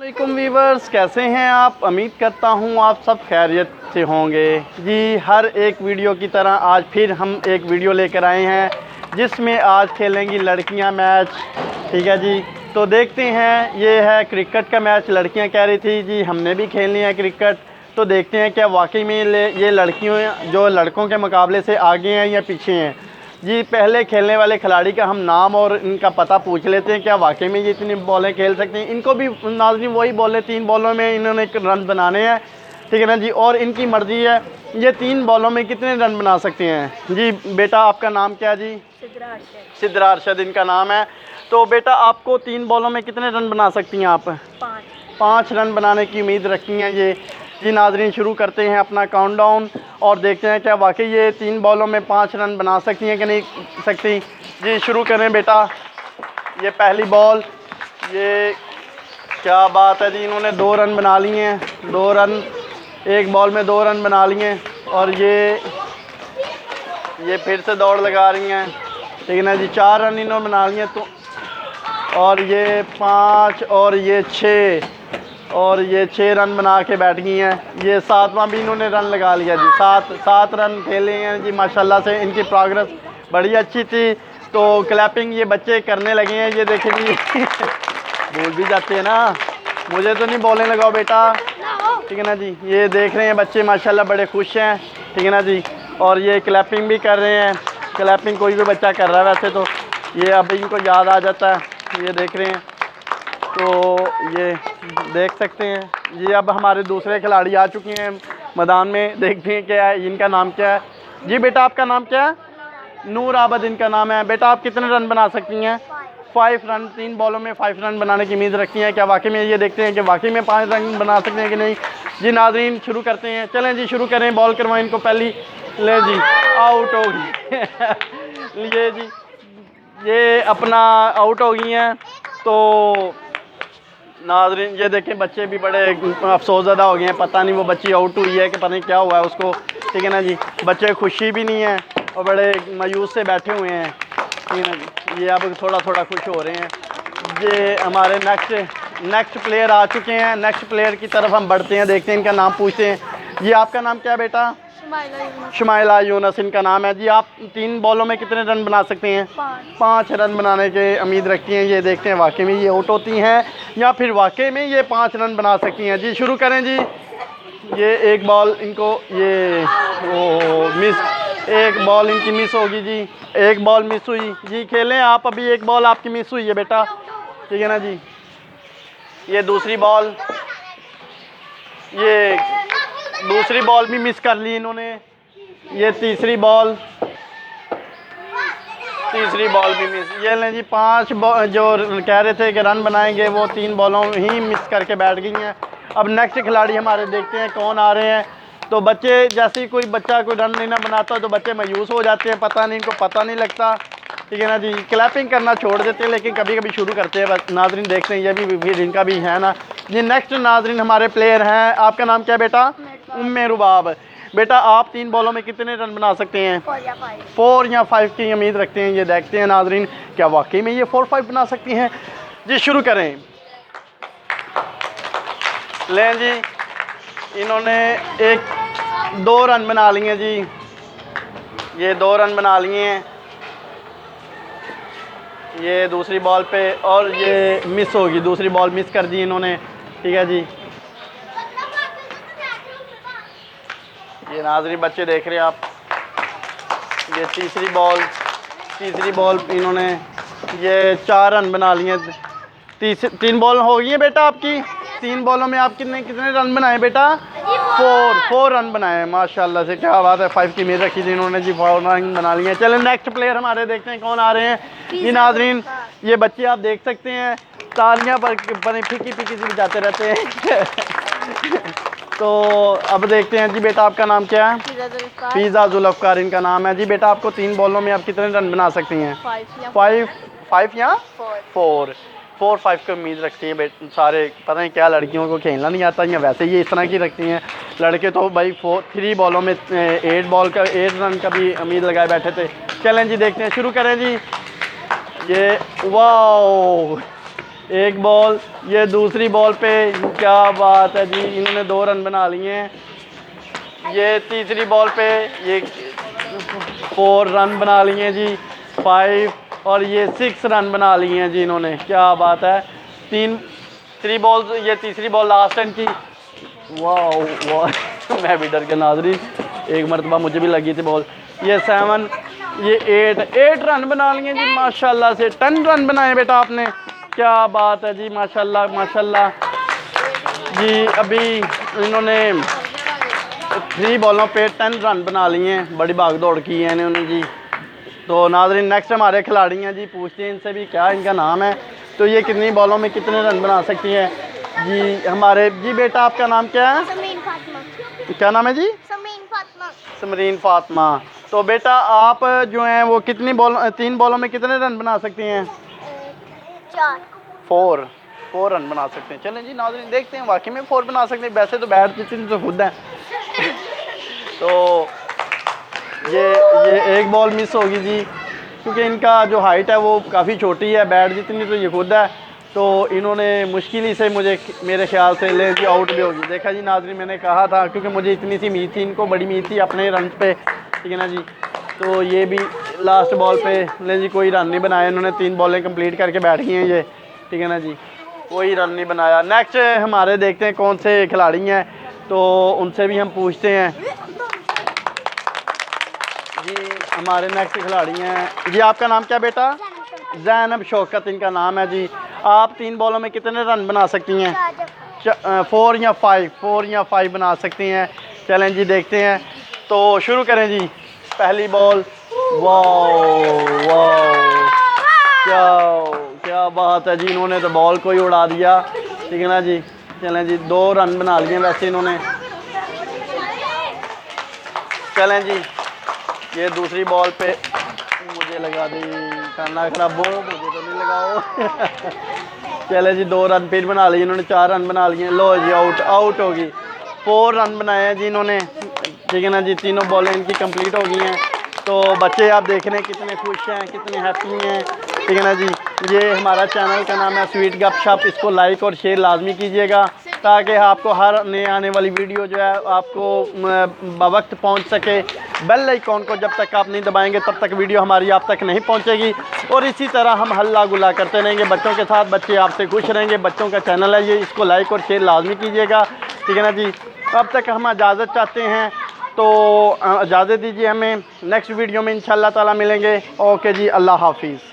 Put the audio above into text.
वालेकुम वीवर्स, कैसे हैं आप? उम्मीद करता हूं आप सब खैरियत से होंगे जी। हर एक वीडियो की तरह आज फिर हम एक वीडियो लेकर आए हैं जिसमें आज खेलेंगी लड़कियां मैच। ठीक है जी, तो देखते हैं। ये है क्रिकेट का मैच। लड़कियां कह रही थी जी हमने भी खेलनी है क्रिकेट, तो देखते हैं क्या वाकई में ये लड़कियों जो लड़कों के मुकाबले से आगे हैं या पीछे हैं जी। पहले खेलने वाले खिलाड़ी का हम नाम और इनका पता पूछ लेते हैं, क्या वाकई में ये इतनी बॉलें खेल सकते हैं। इनको भी नाज़रीन वही बॉलें 3 बॉलों में इन्होंने रन बनाने हैं, ठीक है ना जी। और इनकी मर्ज़ी है ये 3 बॉलों में कितने रन बना सकते हैं जी। बेटा आपका नाम क्या जी? सिद्रा अरशद इनका नाम है। तो बेटा आपको 3 बॉलों में कितने रन बना सकती हैं आप? 5 रन बनाने की उम्मीद रखी हैं ये जी। नाजरीन शुरू करते हैं अपना काउंटडाउन और देखते हैं क्या वाकई ये 3 बॉलों में 5 रन बना सकती हैं कि नहीं सकती जी। शुरू करें बेटा। ये पहली बॉल, ये क्या बात है जी, इन्होंने 2 रन बना लिए हैं। 2 रन, एक बॉल में 2 रन बना लिए। और ये फिर से दौड़ लगा रही हैं, ठीक है ना जी। 4 रन इन्होंने बना लिए। तो और ये 5 और ये 6 और ये 6 रन बना के बैठ गई हैं। ये 7वां भी इन्होंने रन लगा लिया जी। 7 रन खेले हैं जी। माशाल्लाह से इनकी प्रोग्रेस बड़ी अच्छी थी। तो क्लैपिंग ये बच्चे करने लगे हैं, ये देखें जी। भूल भी जाते हैं ना, मुझे तो नहीं बोलने लगाओ बेटा, ठीक है ना जी। ये देख रहे हैं बच्चे माशाल्लाह बड़े खुश हैं, ठीक है ना जी। और ये क्लैपिंग भी कर रहे हैं। क्लैपिंग कोई भी बच्चा कर रहा है वैसे तो, ये अब इनको याद आ जाता है। ये देख रहे हैं, तो ये देख सकते हैं ये। अब हमारे दूसरे खिलाड़ी आ चुके हैं मैदान में, देखते हैं क्या है, इनका नाम क्या है जी। बेटा आपका नाम क्या है? नूर आबद इनका नाम है। बेटा आप कितने रन बना सकती हैं? 5 रन। 3 बॉलों में 5 रन बनाने की उम्मीद रखती हैं, क्या वाकई में? ये देखते हैं कि वाकई में 5 रन बना सकते हैं कि नहीं जी। नाजरीन शुरू करते हैं, चलें जी शुरू करें। बॉल करवाएं इनको पहली, ले जी आउट हो गई। ये जी ये अपना आउट हो गई हैं। तो नाजरीन ये देखें बच्चे भी बड़े अफसोसज़दा हो गए हैं, पता नहीं वो बच्ची आउट हुई है कि पता नहीं क्या हुआ है उसको, ठीक है ना जी। बच्चे खुशी भी नहीं है और बड़े मायूस से बैठे हुए हैं, ठीक है ना जी। ये अब थोड़ा थोड़ा खुश हो रहे हैं। ये हमारे नेक्स्ट प्लेयर आ चुके हैं। नेक्स्ट प्लेयर की तरफ हम बढ़ते हैं, देखते हैं इनका नाम पूछते हैं जी। आपका नाम क्या है बेटा? शुमाइला यूनस इनका नाम है जी। आप 3 बॉलों में कितने रन बना सकते हैं? 5 रन बनाने की उम्मीद रखती हैं। ये देखते हैं वाकई में ये आउट होती हैं या फिर वाकई में ये 5 रन बना सकती हैं जी। शुरू करें जी। ये एक बॉल इनको ये मिस, एक बॉल इनकी मिस होगी जी। एक बॉल मिस हुई जी। खेलें आप, अभी एक बॉल आपकी मिस हुई है बेटा, ठीक है ना जी। ये दूसरी बॉल, ये दूसरी बॉल भी मिस कर ली इन्होंने। ये तीसरी बॉल भी मिस। ये लें जी 5 जो कह रहे थे कि रन बनाएंगे वो 3 बॉलों ही मिस करके बैठ गई हैं। अब नेक्स्ट खिलाड़ी हमारे देखते हैं कौन आ रहे हैं। तो बच्चे जैसे ही कोई बच्चा कोई रन नहीं ना बनाता तो बच्चे मायूस हो जाते हैं, पता नहीं इनको पता नहीं लगता, ठीक है ना जी। क्लैपिंग करना छोड़ देते हैं लेकिन कभी कभी शुरू करते हैं। बस नाजरीन देखते हैं, ये भी फिर इनका भी है ना जी। नेक्स्ट नाजरीन हमारे प्लेयर हैं। आपका नाम क्या है बेटा? उम्मे रुबाब। बेटा आप 3 बॉलों में कितने रन बना सकते हैं? 4 या 5 की उम्मीद रखते हैं। ये देखते हैं नाजरीन क्या वाकई में ये 4-5 बना सकती हैं जी। शुरू करें। लें जी, इन्होंने 2 रन बना लिए जी। ये 2 रन बना लिए हैं ये दूसरी बॉल पे, और ये मिस होगी। दूसरी बॉल मिस कर दी इन्होंने, ठीक है जी। ये नाजरी बच्चे देख रहे हैं आप। ये तीसरी बॉल इन्होंने ये 4 रन बना लिए। 3 बॉल हो गई है बेटा आपकी। 3 बॉलों में आप कितने रन बनाए बेटा? 4 रन बनाए। माशाल्लाह से, क्या बात है। 5 की उम्मीद रखी थी इन्होंने जी, 4 रन बना लिए। चलें नेक्स्ट प्लेयर हमारे देखते हैं कौन आ रहे हैं जी। नाजरीन ये बच्चे आप देख सकते हैं तालियां पर फीकी सी बजाते रहते हैं। तो अब देखते हैं जी। बेटा आपका नाम क्या है? फ़ीज़ा जुल्फ़कार इनका नाम है जी। बेटा आपको 3 बॉलों में आप कितने रन बना सकती हैं? 5 या 4-5 की उम्मीद रखती हैं सारे। पता नहीं क्या लड़कियों को खेलना नहीं आता या वैसे ही इस तरह की रखती हैं। लड़के तो भाई 3 बॉलों में 8 रन का भी उम्मीद लगाए बैठे थे। चलें जी देखते हैं, शुरू करें जी। ये वाह, एक बॉल, ये दूसरी बॉल पे, क्या बात है जी, इन्होंने 2 रन बना लिए हैं। ये तीसरी बॉल पे ये 4 रन बना लिए हैं जी, 5, और ये 6 रन बना लिए हैं जी इन्होंने, क्या बात है। 3 बॉल, ये तीसरी बॉल लास्ट रन की, वाह वाह मैं भी डर के नाज़रीन, एक मरतबा मुझे भी लगी थी बॉल। ये 7, ये 8 रन बना लिए जी माशाल्लाह से। 10 रन बनाए बेटा आपने, क्या बात है जी, माशाल्लाह माशाल्लाह जी। अभी इन्होंने 3 बॉलों पे 10 रन बना लिए हैं, बड़ी भाग दौड़ की है इन्होंने जी। तो नाज़रीन नेक्स्ट हमारे खिलाड़ी हैं जी, पूछते हैं इनसे भी क्या इनका नाम है, तो ये कितनी बॉलों में कितने रन बना सकती हैं जी हमारे। जी बेटा आपका नाम क्या है? समरीन फातिमा। क्या नाम है जी? समरीन फातिमा। समरीन फातिमा। तो बेटा आप जो हैं वो कितनी बॉल 3 बॉलों में कितने रन बना सकती हैं? 4 रन बना सकते हैं। चलें जी नाज़रीन देखते हैं वाकई में 4 बना सकते हैं, वैसे तो बैट जितनी तो खुद है तो ये एक बॉल मिस होगी जी, क्योंकि इनका जो हाइट है वो काफ़ी छोटी है, बैट जितनी तो ये खुद है, तो इन्होंने मुश्किल ही से मेरे ख्याल से ले जी आउट भी होगी। देखा जी नाज़रीन, मैंने कहा था, क्योंकि मुझे इतनी सी उम्मीद थी, इनको बड़ी उम्मीद थी अपने रन पे, ठीक है ना जी। तो ये भी लास्ट बॉल पे ले जी कोई रन नहीं बनाया इन्होंने, 3 बॉलें कंप्लीट करके बैठ गई हैं ये, ठीक है ना जी, कोई रन नहीं बनाया। नेक्स्ट हमारे देखते हैं कौन से खिलाड़ी हैं, तो उनसे भी हम पूछते हैं जी। हमारे नेक्स्ट खिलाड़ी हैं जी, आपका नाम क्या बेटा? ज़ैनब शौकत इनका नाम है जी। आप 3 बॉलों में कितने रन बना सकती हैं? 4 या 5 बना सकती हैं। चलें जी देखते हैं, तो शुरू करें जी। पहली बॉल, वाह वाह, क्या बात है जी, इन्होंने तो बॉल को ही उड़ा दिया, ठीक है ना जी। चलें जी 2 रन बना लिए वैसे इन्होंने। चलें जी ये दूसरी बॉल पे, मुझे लगा दी खाना खराब हो, मुझे तो नहीं लगाओ चले जी 2 रन फिर बना लिए इन्होंने, 4 रन बना लिए। लो जी आउट होगी। 4 रन बनाए हैं जी इन्होंने, ठीक है ना जी, तीनों बॉलें इनकी कंप्लीट हो गई हैं। तो बच्चे आप देख रहे हैं कितने खुश हैं, कितने हैप्पी हैं, ठीक है ना जी। ये हमारा चैनल का नाम है स्वीट गपशप, इसको लाइक और शेयर लाजमी कीजिएगा, ताकि आपको हर नए आने वाली वीडियो जो है आपको बवक्त पहुंच सके। बेल आइकॉन को जब तक आप नहीं दबाएंगे तब तक वीडियो हमारी आप तक नहीं पहुंचेगी। और इसी तरह हम हल्ला गुल्ला करते रहेंगे बच्चों के साथ, बच्चे आपसे खुश रहेंगे। बच्चों का चैनल है ये, इसको लाइक और शेयर लाजमी कीजिएगा, ठीक है ना जी। अब तक हम इजाज़त चाहते हैं, तो इजाज़त दीजिए हमें, नेक्स्ट वीडियो में इंशाल्लाह ताला मिलेंगे। ओके जी, अल्लाह हाफिज़।